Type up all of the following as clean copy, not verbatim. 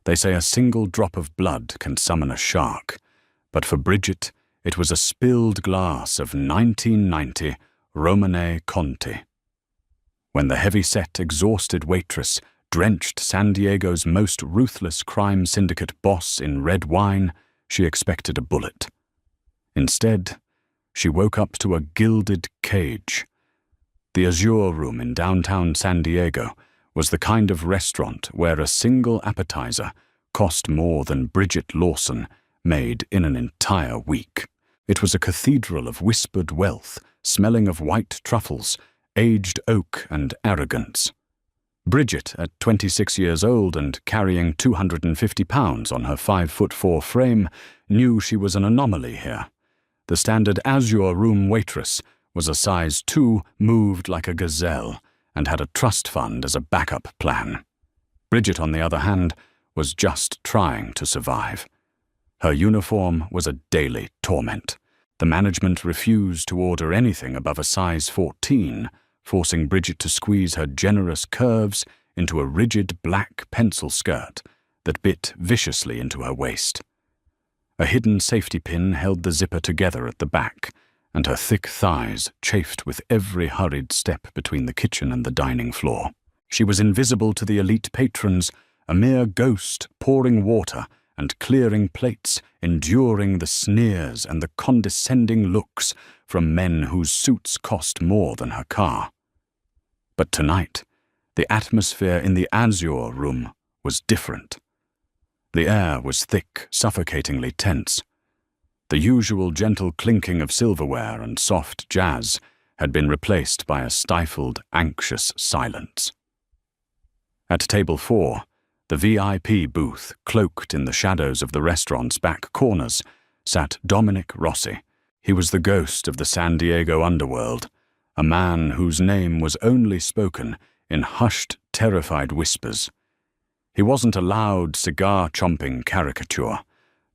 They say a single drop of blood can summon a shark, but for Bridget, it was a spilled glass of 1990 Romane Conti. When the heavy-set, exhausted waitress drenched San Diego's most ruthless crime syndicate boss in red wine, she expected a bullet. Instead, she woke up to a gilded cage. The Azure Room in downtown San Diego was the kind of restaurant where a single appetizer cost more than Bridget Lawson made in an entire week. It was a cathedral of whispered wealth, smelling of white truffles, aged oak and arrogance. Bridget, at 26 years old and carrying 250 pounds on her 5'4" frame, knew she was an anomaly here. The standard Azure Room waitress was a size 2, moved like a gazelle, and had a trust fund as a backup plan. Bridget, on the other hand, was just trying to survive. Her uniform was a daily torment. The management refused to order anything above a size 14, forcing Bridget to squeeze her generous curves into a rigid black pencil skirt that bit viciously into her waist. A hidden safety pin held the zipper together at the back, and her thick thighs chafed with every hurried step between the kitchen and the dining floor. She was invisible to the elite patrons, a mere ghost pouring water and clearing plates, enduring the sneers and the condescending looks from men whose suits cost more than her car. But tonight, the atmosphere in the Azure Room was different. The air was thick, suffocatingly tense. The usual gentle clinking of silverware and soft jazz had been replaced by a stifled, anxious silence. At table 4, the VIP booth, cloaked in the shadows of the restaurant's back corners, sat Dominic Rossi. He was the ghost of the San Diego underworld, a man whose name was only spoken in hushed, terrified whispers. He wasn't a loud, cigar-chomping caricature.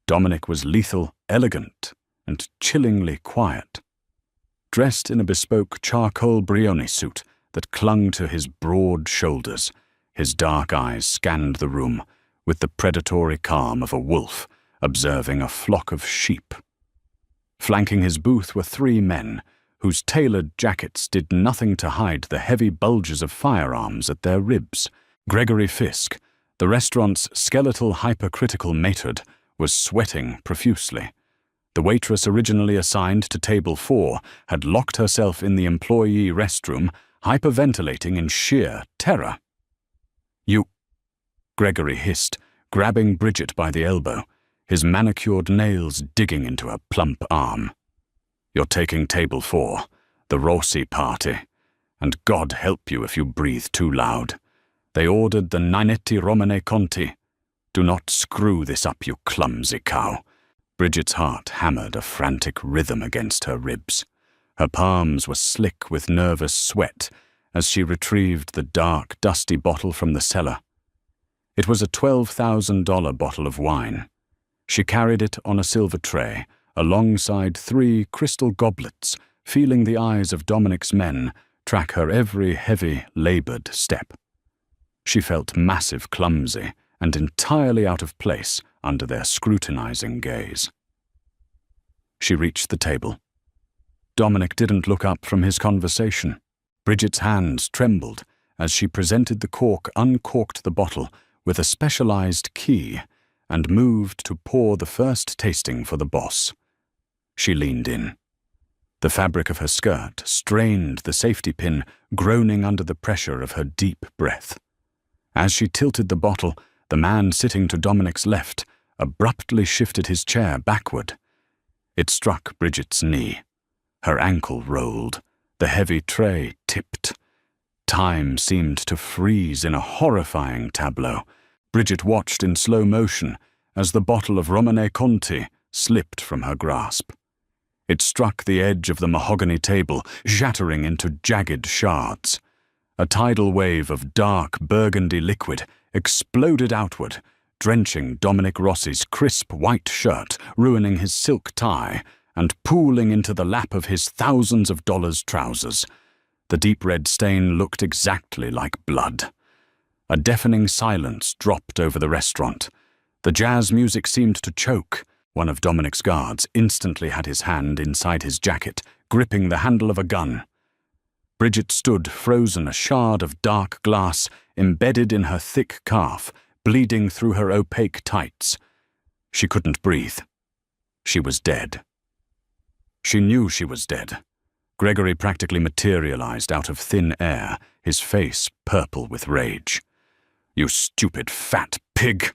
Dominic was lethal, elegant, and chillingly quiet. Dressed in a bespoke charcoal Brioni suit that clung to his broad shoulders, his dark eyes scanned the room with the predatory calm of a wolf observing a flock of sheep. Flanking his booth were 3 men, whose tailored jackets did nothing to hide the heavy bulges of firearms at their ribs. Gregory Fisk, the restaurant's skeletal hypercritical matred, was sweating profusely. The waitress originally assigned to table 4 had locked herself in the employee restroom, hyperventilating in sheer terror. "You," Gregory hissed, grabbing Bridget by the elbow, his manicured nails digging into her plump arm. "You're taking table 4, the Rossi party, and God help you if you breathe too loud. They ordered the 90 Romane Conti. Do not screw this up, you clumsy cow." Bridget's heart hammered a frantic rhythm against her ribs. Her palms were slick with nervous sweat as she retrieved the dark, dusty bottle from the cellar. It was a $12,000 bottle of wine. She carried it on a silver tray, alongside 3 crystal goblets, feeling the eyes of Dominic's men track her every heavy, labored step. She felt massive, clumsy, and entirely out of place under their scrutinizing gaze. She reached the table. Dominic didn't look up from his conversation. Bridget's hands trembled as she presented the cork, uncorked the bottle with a specialized key, and moved to pour the first tasting for the boss. She leaned in. The fabric of her skirt strained the safety pin, groaning under the pressure of her deep breath. As she tilted the bottle, the man sitting to Dominic's left abruptly shifted his chair backward. It struck Bridget's knee. Her ankle rolled. The heavy tray tipped. Time seemed to freeze in a horrifying tableau. Bridget watched in slow motion as the bottle of Romane Conti slipped from her grasp. It struck the edge of the mahogany table, shattering into jagged shards. A tidal wave of dark burgundy liquid exploded outward, drenching Dominic Rossi's crisp white shirt, ruining his silk tie, and pooling into the lap of his thousands of dollars trousers. The deep red stain looked exactly like blood. A deafening silence dropped over the restaurant. The jazz music seemed to choke. One of Dominic's guards instantly had his hand inside his jacket, gripping the handle of a gun. Bridget stood frozen, a shard of dark glass embedded in her thick calf, bleeding through her opaque tights. She couldn't breathe. She was dead. She knew she was dead. Gregory practically materialized out of thin air, his face purple with rage. "You stupid fat pig!"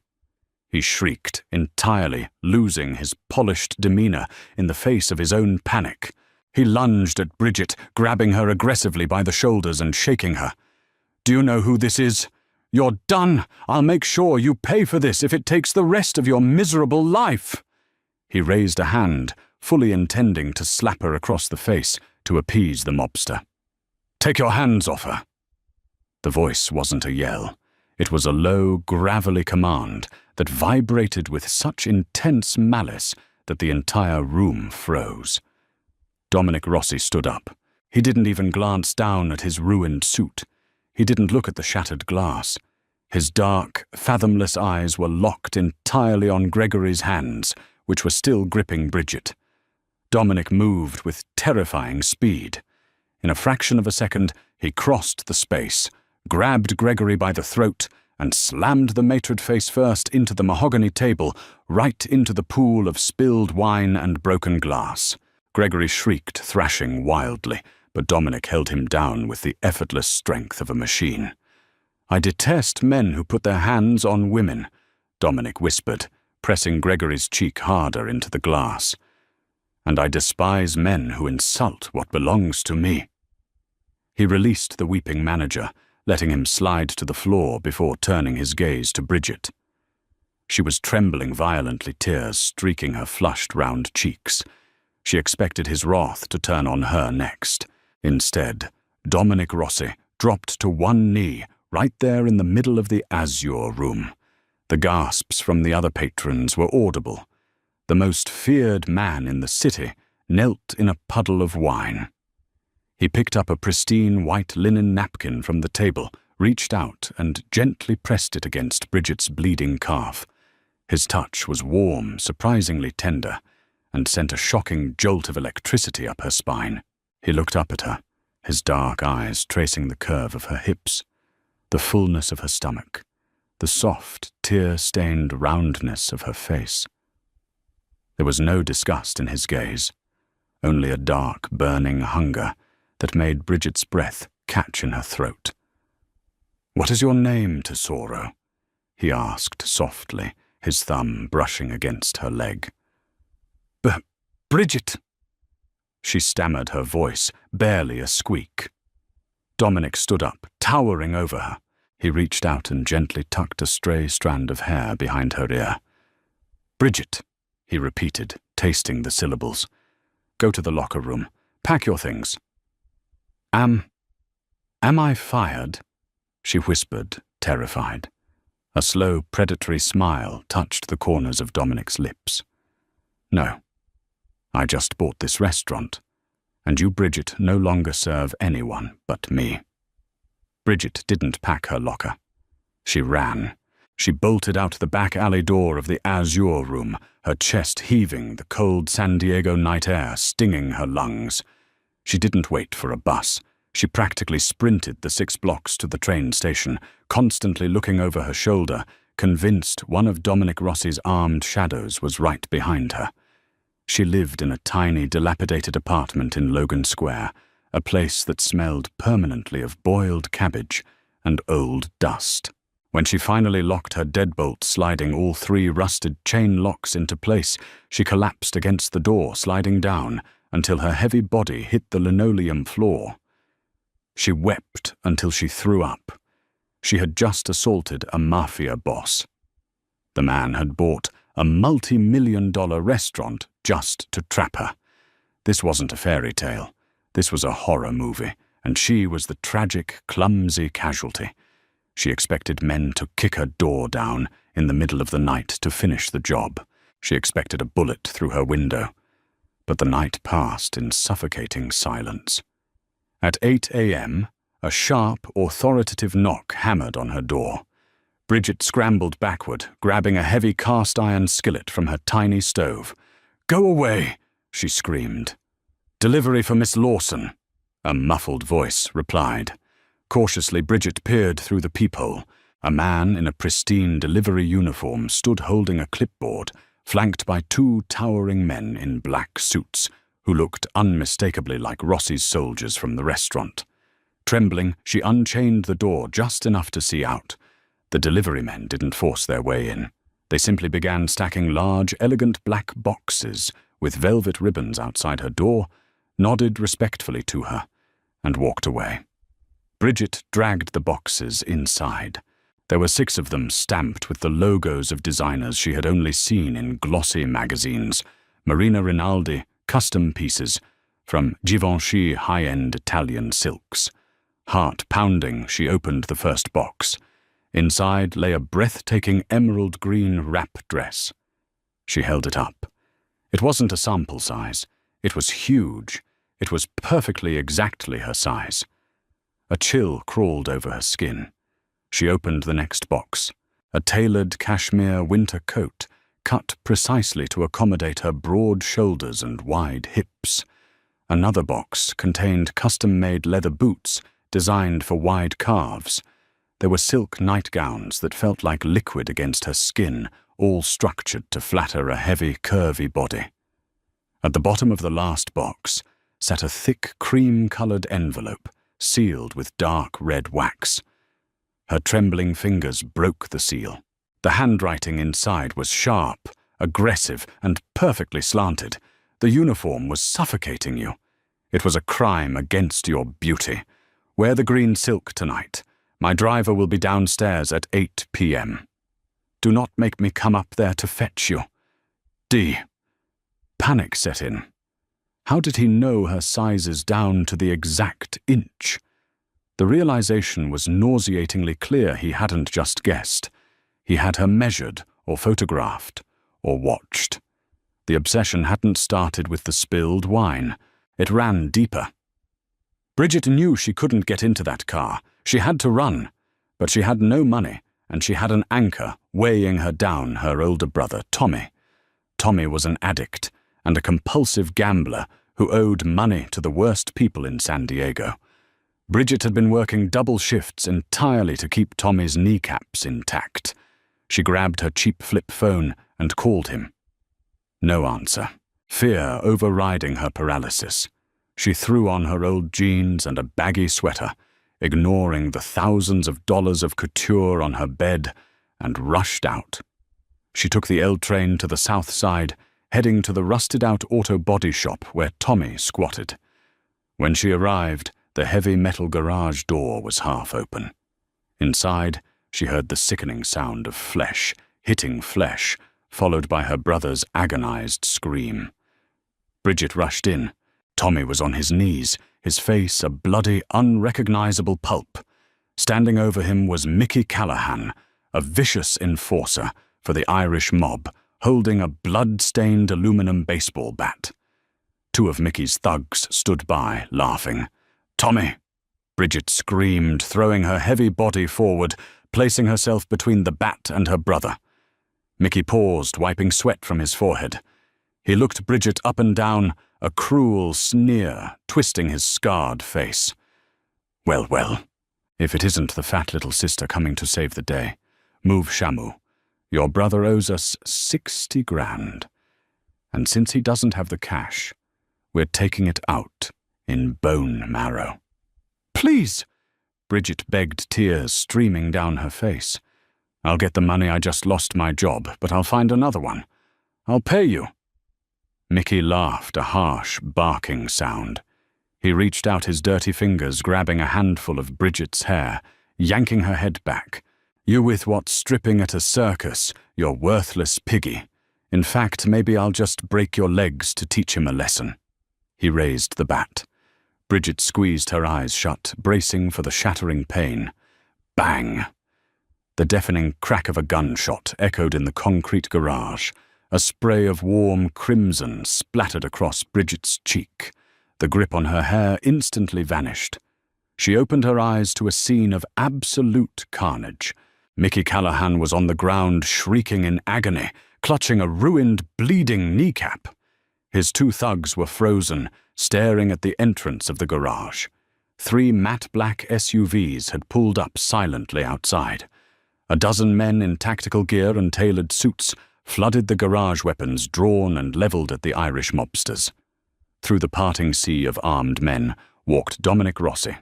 he shrieked, entirely losing his polished demeanor in the face of his own panic. He lunged at Bridget, grabbing her aggressively by the shoulders and shaking her. "Do you know who this is? You're done! I'll make sure you pay for this if it takes the rest of your miserable life!" He raised a hand, fully intending to slap her across the face to appease the mobster. "Take your hands off her!" The voice wasn't a yell. It was a low, gravelly command that vibrated with such intense malice that the entire room froze. Dominic Rossi stood up. He didn't even glance down at his ruined suit. He didn't look at the shattered glass. His dark, fathomless eyes were locked entirely on Gregory's hands, which were still gripping Bridget. Dominic moved with terrifying speed. In a fraction of a second, he crossed the space, grabbed Gregory by the throat, and slammed the matred face first into the mahogany table, right into the pool of spilled wine and broken glass. Gregory shrieked, thrashing wildly, but Dominic held him down with the effortless strength of a machine. "I detest men who put their hands on women," Dominic whispered, pressing Gregory's cheek harder into the glass. "And I despise men who insult what belongs to me." He released the weeping manager, letting him slide to the floor before turning his gaze to Bridget. She was trembling violently, tears streaking her flushed round cheeks. She expected his wrath to turn on her next. Instead, Dominic Rossi dropped to one knee right there in the middle of the azure room. The gasps from the other patrons were audible. The most feared man in the city knelt in a puddle of wine. He picked up a pristine white linen napkin from the table, reached out and gently pressed it against Bridget's bleeding calf. His touch was warm, surprisingly tender, and sent a shocking jolt of electricity up her spine. He looked up at her, his dark eyes tracing the curve of her hips, the fullness of her stomach, the soft, tear-stained roundness of her face. There was no disgust in his gaze, only a dark, burning hunger that made Bridget's breath catch in her throat. "What is your name, Tesoro?" he asked softly, his thumb brushing against her leg. Bridget," she stammered, her voice barely a squeak. Dominic stood up, towering over her. He reached out and gently tucked a stray strand of hair behind her ear. "Bridget," he repeated, tasting the syllables. "Go to the locker room. Pack your things." Am I fired?" she whispered, terrified. A slow, predatory smile touched the corners of Dominic's lips. "No. I just bought this restaurant, and you, Bridget, no longer serve anyone but me." Bridget didn't pack her locker. She ran. She bolted out the back alley door of the azure room, her chest heaving, the cold San Diego night air stinging her lungs. She didn't wait for a bus. She practically sprinted the 6 blocks to the train station, constantly looking over her shoulder, convinced one of Dominic Rossi's armed shadows was right behind her. She lived in a tiny, dilapidated apartment in Logan Square, a place that smelled permanently of boiled cabbage and old dust. When she finally locked her deadbolt, sliding all 3 rusted chain locks into place, she collapsed against the door, sliding down until her heavy body hit the linoleum floor. She wept until she threw up. She had just assaulted a Mafia boss. The man had bought a multi-million-dollar restaurant just to trap her. This wasn't a fairy tale. This was a horror movie, and she was the tragic, clumsy casualty. She expected men to kick her door down in the middle of the night to finish the job. She expected a bullet through her window. But the night passed in suffocating silence. At 8 a.m., a sharp, authoritative knock hammered on her door. Bridget scrambled backward, grabbing a heavy cast-iron skillet from her tiny stove. "Go away!" she screamed. "Delivery for Miss Lawson," a muffled voice replied. Cautiously, Bridget peered through the peephole. A man in a pristine delivery uniform stood holding a clipboard, flanked by two towering men in black suits, who looked unmistakably like Rossi's soldiers from the restaurant. Trembling, she unchained the door just enough to see out. The delivery men didn't force their way in. They simply began stacking large, elegant black boxes with velvet ribbons outside her door, nodded respectfully to her, and walked away. Bridget dragged the boxes inside. There were 6 of them stamped with the logos of designers she had only seen in glossy magazines. Marina Rinaldi, custom pieces from Givenchy high-end Italian silks. Heart pounding, she opened the first box. Inside lay a breathtaking emerald green wrap dress. She held it up. It wasn't a sample size. It was huge. It was perfectly exactly her size. A chill crawled over her skin. She opened the next box. A tailored cashmere winter coat, cut precisely to accommodate her broad shoulders and wide hips. Another box contained custom-made leather boots designed for wide calves. There were silk nightgowns that felt like liquid against her skin, all structured to flatter a heavy, curvy body. At the bottom of the last box sat a thick, cream-colored envelope, sealed with dark red wax. Her trembling fingers broke the seal. The handwriting inside was sharp, aggressive, and perfectly slanted. The uniform was suffocating you. It was a crime against your beauty. Wear the green silk tonight. My driver will be downstairs at 8 p.m. Do not make me come up there to fetch you. D. Panic set in. How did he know her sizes down to the exact inch? The realization was nauseatingly clear he hadn't just guessed. He had her measured, or photographed, or watched. The obsession hadn't started with the spilled wine. It ran deeper. Bridget knew she couldn't get into that car. She had to run. But she had no money, and she had an anchor weighing her down, her older brother, Tommy. Tommy was an addict and a compulsive gambler who owed money to the worst people in San Diego. Bridget had been working double shifts entirely to keep Tommy's kneecaps intact. She grabbed her cheap flip phone and called him. No answer. Fear overriding her paralysis. She threw on her old jeans and a baggy sweater, ignoring the thousands of dollars of couture on her bed, and rushed out. She took the L train to the south side, heading to the rusted-out auto body shop where Tommy squatted. When she arrived, the heavy metal garage door was half open. Inside, she heard the sickening sound of flesh hitting flesh, followed by her brother's agonized scream. Bridget rushed in. Tommy was on his knees, his face a bloody, unrecognizable pulp. Standing over him was Mickey Callahan, a vicious enforcer for the Irish mob, holding a blood-stained aluminum baseball bat. 2 of Mickey's thugs stood by, laughing. "Tommy!" Bridget screamed, throwing her heavy body forward, placing herself between the bat and her brother. Mickey paused, wiping sweat from his forehead. He looked Bridget up and down, a cruel sneer twisting his scarred face. Well, well, if it isn't the fat little sister coming to save the day. Move, Shamu. Your brother owes us 60 grand. And since he doesn't have the cash, we're taking it out in bone marrow. Please! Bridget begged, tears streaming down her face. I'll get the money. I just lost my job, but I'll find another one. I'll pay you. Mickey laughed, a harsh, barking sound. He reached out his dirty fingers, grabbing a handful of Bridget's hair, yanking her head back. You with what's stripping at a circus, you worthless piggy. In fact, maybe I'll just break your legs to teach him a lesson. He raised the bat. Bridget squeezed her eyes shut, bracing for the shattering pain. Bang! The deafening crack of a gunshot echoed in the concrete garage. A spray of warm crimson splattered across Bridget's cheek. The grip on her hair instantly vanished. She opened her eyes to a scene of absolute carnage. Mickey Callahan was on the ground shrieking in agony, clutching a ruined, bleeding kneecap. His two thugs were frozen, staring at the entrance of the garage. 3 matte black SUVs had pulled up silently outside. A dozen men in tactical gear and tailored suits flooded the garage, weapons drawn and leveled at the Irish mobsters. Through the parting sea of armed men walked Dominic Rossi.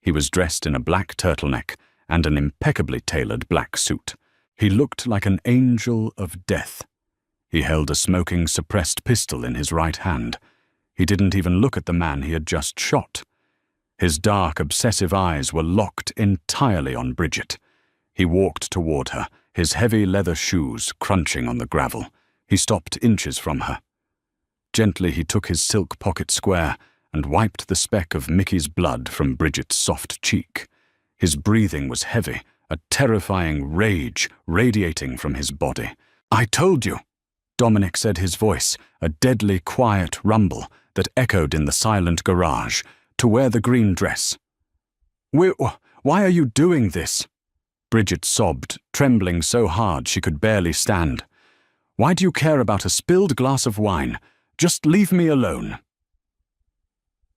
He was dressed in a black turtleneck and an impeccably tailored black suit. He looked like an angel of death. He held a smoking, suppressed pistol in his right hand. He didn't even look at the man he had just shot. His dark, obsessive eyes were locked entirely on Bridget. He walked toward her, his heavy leather shoes crunching on the gravel. He stopped inches from her. Gently he took his silk pocket square and wiped the speck of Mickey's blood from Bridget's soft cheek. His breathing was heavy, a terrifying rage radiating from his body. "I told you," Dominic said, his voice a deadly quiet rumble that echoed in the silent garage, "to wear the green dress." Why are you doing this?" Bridget sobbed, trembling so hard she could barely stand. "Why do you care about a spilled glass of wine? Just leave me alone."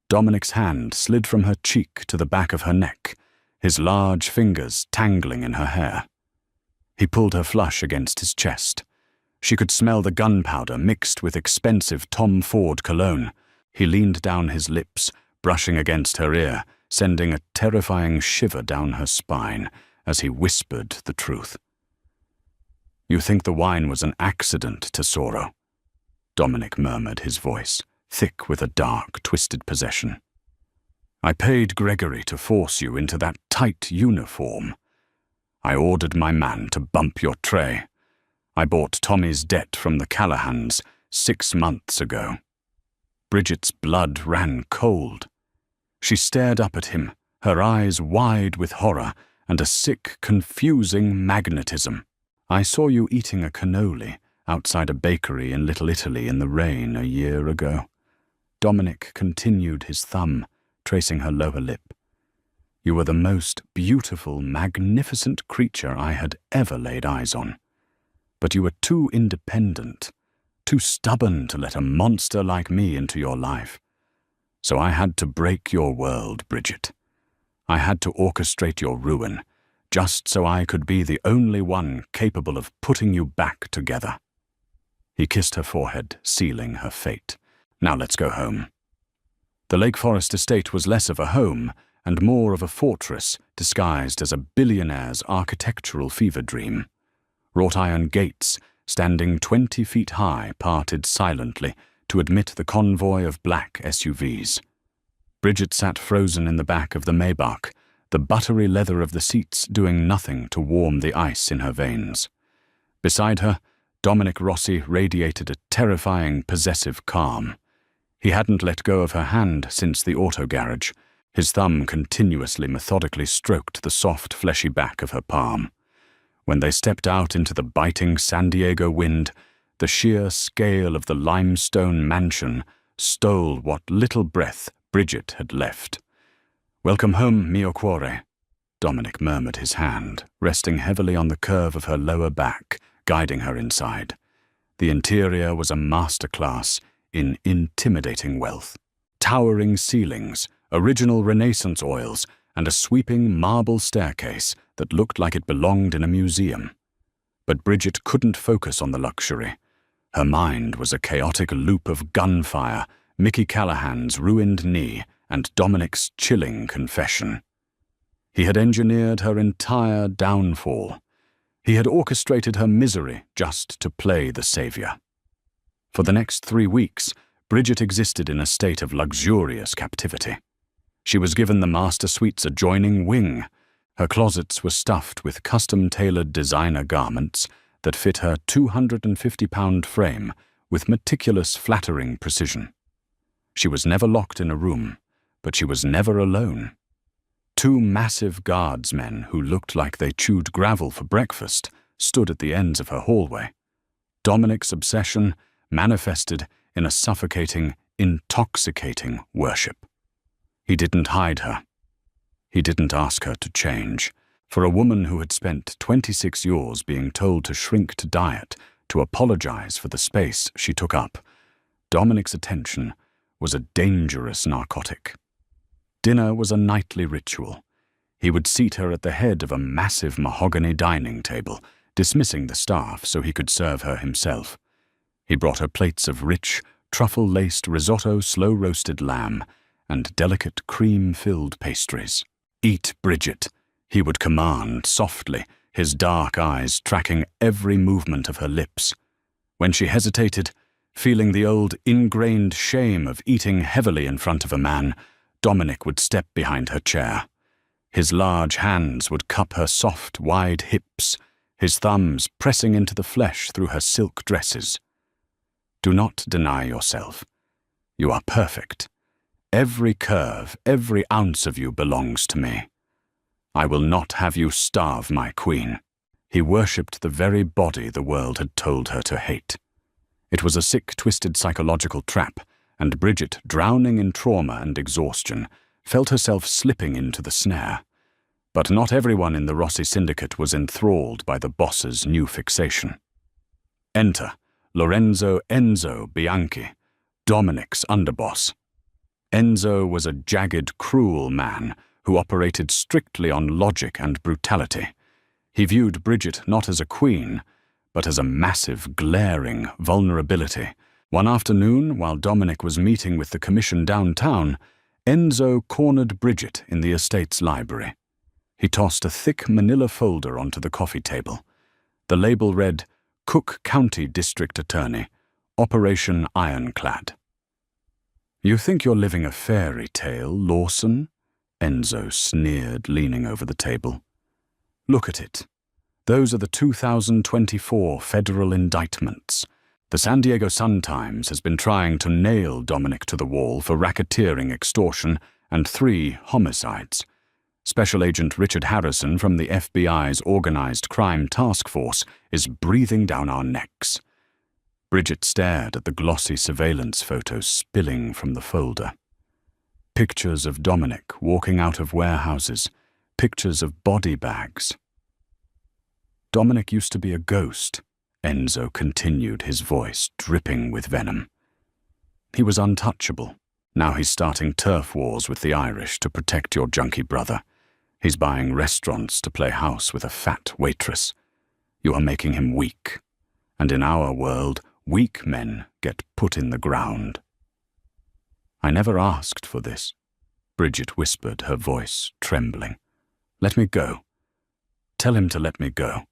Dominic's hand slid from her cheek to the back of her neck, his large fingers tangling in her hair. He pulled her flush against his chest. She could smell the gunpowder mixed with expensive Tom Ford cologne. He leaned down his lips, brushing against her ear, sending a terrifying shiver down her spine as he whispered the truth. "You think the wine was an accident, Tesoro?" Dominic murmured, his voice thick with a dark, twisted possession. "I paid Gregory to force you into that tight uniform. I ordered my man to bump your tray. I bought Tommy's debt from the Callahans 6 months ago." Bridget's blood ran cold. She stared up at him, her eyes wide with horror and a sick, confusing magnetism. "I saw you eating a cannoli outside a bakery in Little Italy in the rain a year ago." Dominic continued his thumb, tracing her lower lip. "You were the most beautiful, magnificent creature I had ever laid eyes on. But you were too independent, too stubborn to let a monster like me into your life. So I had to break your world, Bridget. I had to orchestrate your ruin, just so I could be the only one capable of putting you back together." He kissed her forehead, sealing her fate. "Now let's go home." The Lake Forest estate was less of a home and more of a fortress disguised as a billionaire's architectural fever dream. Wrought iron gates, standing 20 feet high, parted silently to admit the convoy of black SUVs. Bridget sat frozen in the back of the Maybach, the buttery leather of the seats doing nothing to warm the ice in her veins. Beside her, Dominic Rossi radiated a terrifying, possessive calm. He hadn't let go of her hand since the auto garage. His thumb continuously, methodically stroked the soft, fleshy back of her palm. When they stepped out into the biting San Diego wind, the sheer scale of the limestone mansion stole what little breath Bridget had left. "Welcome home, mio cuore," Dominic murmured, his hand resting heavily on the curve of her lower back, guiding her inside. The interior was a masterclass in intimidating wealth. Towering ceilings, original Renaissance oils, and a sweeping marble staircase that looked like it belonged in a museum. But Bridget couldn't focus on the luxury. Her mind was a chaotic loop of gunfire, Mickey Callahan's ruined knee, and Dominic's chilling confession. He had engineered her entire downfall. He had orchestrated her misery just to play the savior. For the next 3 weeks, Bridget existed in a state of luxurious captivity. She was given the master suite's adjoining wing. Her closets were stuffed with custom-tailored designer garments that fit her 250-pound frame with meticulous, flattering precision. She was never locked in a room, but she was never alone. 2 massive guardsmen who looked like they chewed gravel for breakfast stood at the ends of her hallway. Dominic's obsession manifested in a suffocating, intoxicating worship. He didn't hide her. He didn't ask her to change. For a woman who had spent 26 years being told to shrink to diet, to apologize for the space she took up, Dominic's attention was a dangerous narcotic. Dinner was a nightly ritual. He would seat her at the head of a massive mahogany dining table, dismissing the staff so he could serve her himself. He brought her plates of rich, truffle-laced risotto slow-roasted lamb and delicate cream-filled pastries. "Eat, Bridget," he would command softly, his dark eyes tracking every movement of her lips. When she hesitated, feeling the old ingrained shame of eating heavily in front of a man, Dominic would step behind her chair. His large hands would cup her soft, wide hips, his thumbs pressing into the flesh through her silk dresses. "Do not deny yourself. You are perfect. Every curve, every ounce of you belongs to me. I will not have you starve my queen." He worshipped the very body the world had told her to hate. It was a sick, twisted psychological trap, and Bridget, drowning in trauma and exhaustion, felt herself slipping into the snare. But not everyone in the Rossi syndicate was enthralled by the boss's new fixation. Enter Lorenzo Enzo Bianchi, Dominic's underboss. Enzo was a jagged, cruel man who operated strictly on logic and brutality. He viewed Bridget not as a queen, but as a massive, glaring vulnerability. One afternoon, while Dominic was meeting with the commission downtown, Enzo cornered Bridget in the estate's library. He tossed a thick manila folder onto the coffee table. The label read, "Cook County District Attorney, Operation Ironclad." "You think you're living a fairy tale, Lawson?" Enzo sneered, leaning over the table. "Look at it. Those are the 2024 federal indictments. The San Diego Sun-Times has been trying to nail Dominic to the wall for racketeering, extortion, and 3 homicides. Special Agent Richard Harrison from the FBI's Organized Crime Task Force is breathing down our necks." Bridget stared at the glossy surveillance photos spilling from the folder. Pictures of Dominic walking out of warehouses, pictures of body bags. "Dominic used to be a ghost," Enzo continued, his voice dripping with venom. "He was untouchable. Now he's starting turf wars with the Irish to protect your junkie brother. He's buying restaurants to play house with a fat waitress. You are making him weak. And in our world, weak men get put in the ground." "I never asked for this," Bridget whispered, her voice trembling. "Let me go. Tell him to let me go."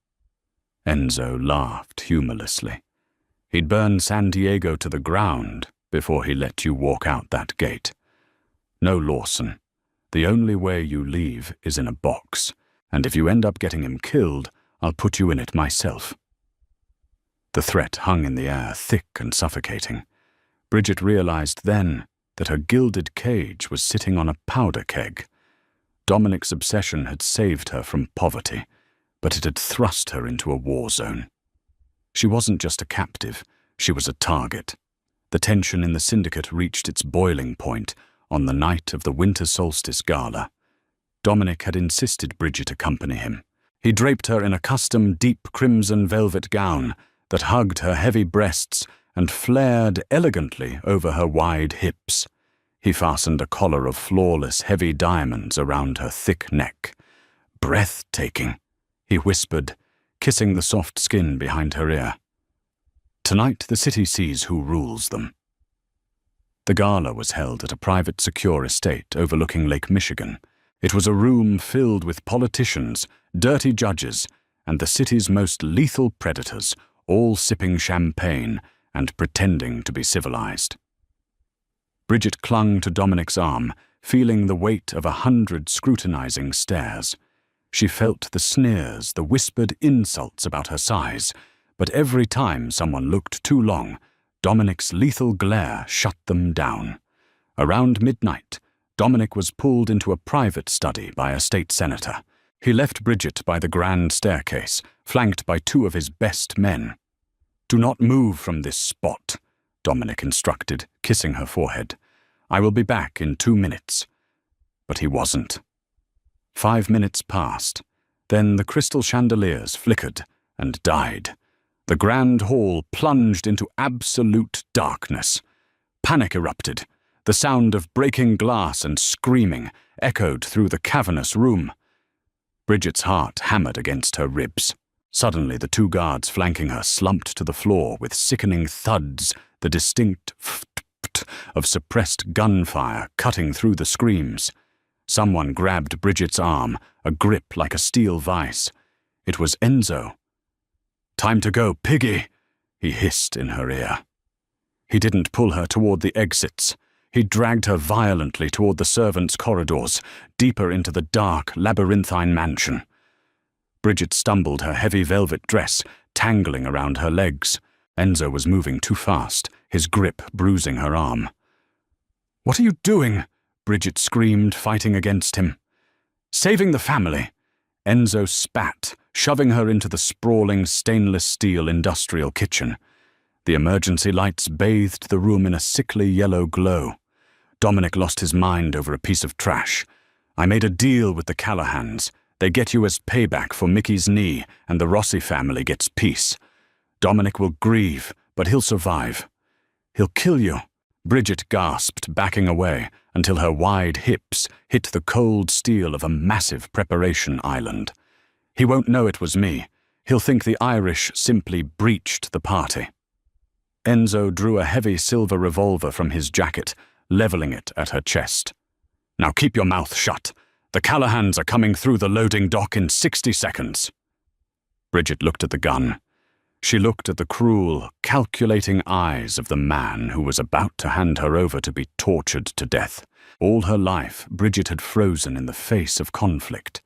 Enzo laughed humorlessly. "He'd burn San Diego to the ground before he let you walk out that gate. No, Lawson, the only way you leave is in a box, and if you end up getting him killed, I'll put you in it myself." The threat hung in the air, thick and suffocating. Bridget realized then that her gilded cage was sitting on a powder keg. Dominic's obsession had saved her from poverty, but it had thrust her into a war zone. She wasn't just a captive, she was a target. The tension in the syndicate reached its boiling point on the night of the winter solstice gala. Dominic had insisted Bridget accompany him. He draped her in a custom deep crimson velvet gown that hugged her heavy breasts and flared elegantly over her wide hips. He fastened a collar of flawless, heavy diamonds around her thick neck. "Breathtaking," he whispered, kissing the soft skin behind her ear. "Tonight the city sees who rules them." The gala was held at a private, secure estate overlooking Lake Michigan. It was a room filled with politicians, dirty judges, and the city's most lethal predators, all sipping champagne and pretending to be civilized. Bridget clung to Dominic's arm, feeling the weight of 100 scrutinizing stares. She felt the sneers, the whispered insults about her size, but every time someone looked too long, Dominic's lethal glare shut them down. Around midnight, Dominic was pulled into a private study by a state senator. He left Bridget by the grand staircase, flanked by 2 of his best men. "Do not move from this spot," Dominic instructed, kissing her forehead. "I will be back in 2 minutes." But he wasn't. 5 minutes passed, Then the crystal chandeliers flickered and died. The grand hall plunged into absolute darkness. Panic erupted. The sound of breaking glass and screaming echoed through the cavernous room. Bridget's heart hammered against her ribs. Suddenly, the two guards flanking her slumped to the floor with sickening thuds, the distinct ft of suppressed gunfire cutting through the screams. Someone grabbed Bridget's arm, a grip like a steel vice. It was Enzo. "Time to go, piggy," he hissed in her ear. He didn't pull her toward the exits. He dragged her violently toward the servants' corridors, deeper into the dark, labyrinthine mansion. Bridget stumbled, her heavy velvet dress tangling around her legs. Enzo was moving too fast, his grip bruising her arm. "What are you doing?" Bridget screamed, fighting against him. "Saving the family." Enzo spat, shoving her into the sprawling stainless steel industrial kitchen. The emergency lights bathed the room in a sickly yellow glow. Dominic lost his mind over a piece of trash. "I made a deal with the Callahans. They get you as payback for Mickey's knee, and the Rossi family gets peace. Dominic will grieve, but he'll survive." "He'll kill you," Bridget gasped, backing away until her wide hips hit the cold steel of a massive preparation island. "He won't know it was me. He'll think the Irish simply breached the party." Enzo drew a heavy silver revolver from his jacket, leveling it at her chest. "Now keep your mouth shut. The Callahans are coming through the loading dock in 60 seconds. Bridget looked at the gun. She looked at the cruel, calculating eyes of the man who was about to hand her over to be tortured to death. All her life, Bridget had frozen in the face of conflict.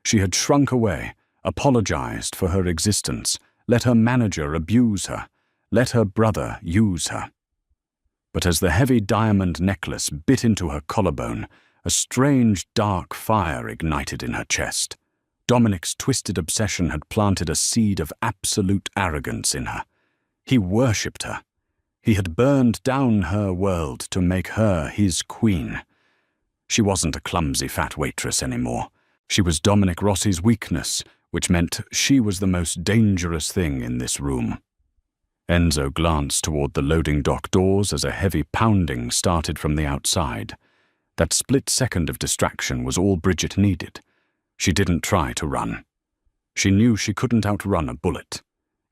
She had shrunk away, apologized for her existence, let her manager abuse her, let her brother use her. But as the heavy diamond necklace bit into her collarbone, a strange dark fire ignited in her chest. Dominic's twisted obsession had planted a seed of absolute arrogance in her. He worshipped her. He had burned down her world to make her his queen. She wasn't a clumsy fat waitress anymore. She was Dominic Rossi's weakness, which meant she was the most dangerous thing in this room. Enzo glanced toward the loading dock doors as a heavy pounding started from the outside. That split second of distraction was all Bridget needed. She didn't try to run. She knew she couldn't outrun a bullet.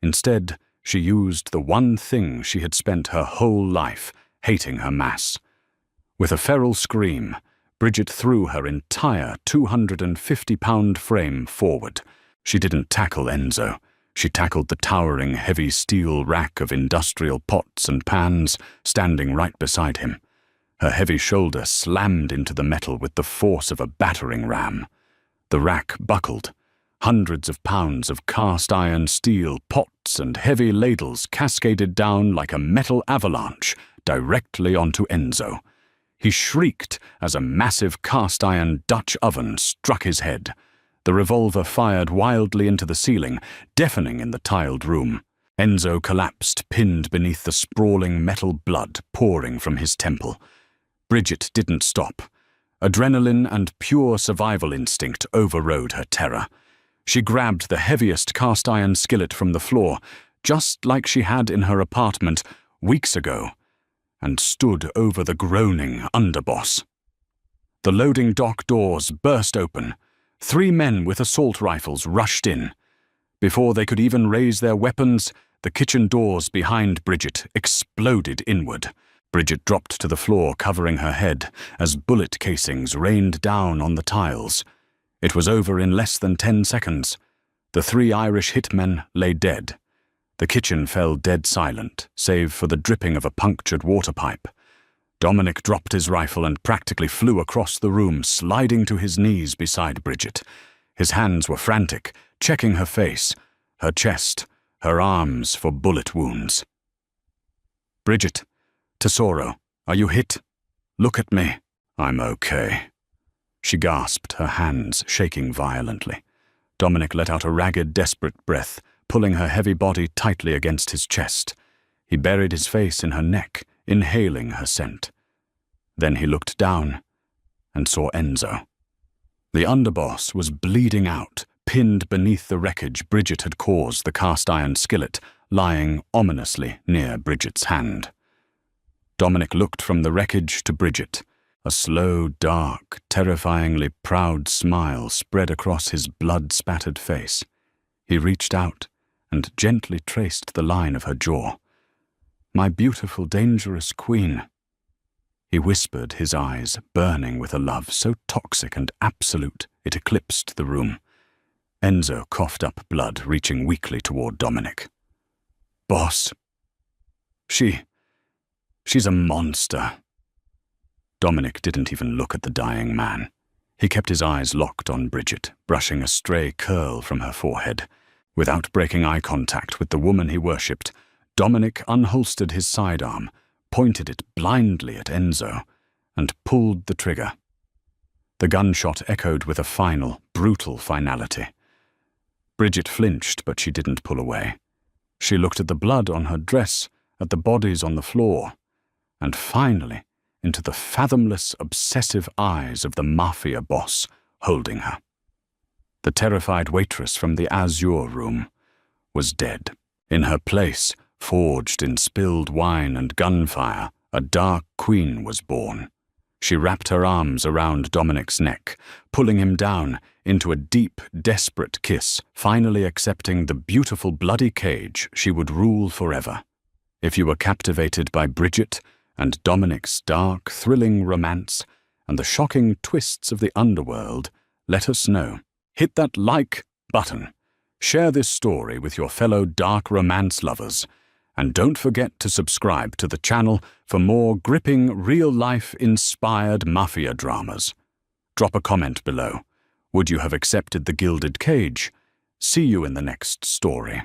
Instead, she used the one thing she had spent her whole life hating her mass. With a feral scream, Bridget threw her entire 250-pound frame forward. She didn't tackle Enzo. She tackled the towering, heavy steel rack of industrial pots and pans standing right beside him. Her heavy shoulder slammed into the metal with the force of a battering ram. The rack buckled. Hundreds of pounds of cast-iron steel pots and heavy ladles cascaded down like a metal avalanche directly onto Enzo. He shrieked as a massive cast-iron Dutch oven struck his head. The revolver fired wildly into the ceiling, deafening in the tiled room. Enzo collapsed, pinned beneath the sprawling metal blood pouring from his temple. Bridget didn't stop. Adrenaline and pure survival instinct overrode her terror. She grabbed the heaviest cast-iron skillet from the floor, just like she had in her apartment weeks ago, and stood over the groaning underboss. The loading dock doors burst open. 3 men with assault rifles rushed in. Before they could even raise their weapons, the kitchen doors behind Bridget exploded inward. Bridget dropped to the floor, covering her head, as bullet casings rained down on the tiles. It was over in less than 10 seconds. The 3 Irish hitmen lay dead. The kitchen fell dead silent, save for the dripping of a punctured water pipe. Dominic dropped his rifle and practically flew across the room, sliding to his knees beside Bridget. His hands were frantic, checking her face, her chest, her arms for bullet wounds. "Bridget, Tesoro, are you hit? Look at me." "I'm okay." She gasped, her hands shaking violently. Dominic let out a ragged, desperate breath, pulling her heavy body tightly against his chest. He buried his face in her neck, inhaling her scent. Then he looked down and saw Enzo. The underboss was bleeding out, Pinned beneath the wreckage Bridget had caused the cast-iron skillet lying ominously near Bridget's hand. Dominic looked from the wreckage to Bridget. A slow, dark, terrifyingly proud smile spread across his blood-spattered face. He reached out and gently traced the line of her jaw. "My beautiful, dangerous queen." He whispered, his eyes burning with a love so toxic and absolute it eclipsed the room. Enzo coughed up blood, reaching weakly toward Dominic. "Boss, she's a monster." Dominic didn't even look at the dying man. He kept his eyes locked on Bridget, brushing a stray curl from her forehead. Without breaking eye contact with the woman he worshipped, Dominic unholstered his sidearm, pointed it blindly at Enzo, and pulled the trigger. The gunshot echoed with a final, brutal finality. Bridget flinched, but she didn't pull away. She looked at the blood on her dress, at the bodies on the floor, and finally into the fathomless, obsessive eyes of the Mafia boss holding her. The terrified waitress from the Azure room was dead. In her place, forged in spilled wine and gunfire, a dark queen was born. She wrapped her arms around Dominic's neck, pulling him down into a deep, desperate kiss, finally accepting the beautiful bloody cage she would rule forever. If you were captivated by Bridget and Dominic's dark, thrilling romance and the shocking twists of the underworld, let us know. Hit that like button. Share this story with your fellow dark romance lovers. And don't forget to subscribe to the channel for more gripping, real-life inspired Mafia dramas. Drop a comment below. Would you have accepted the gilded cage? See you in the next story.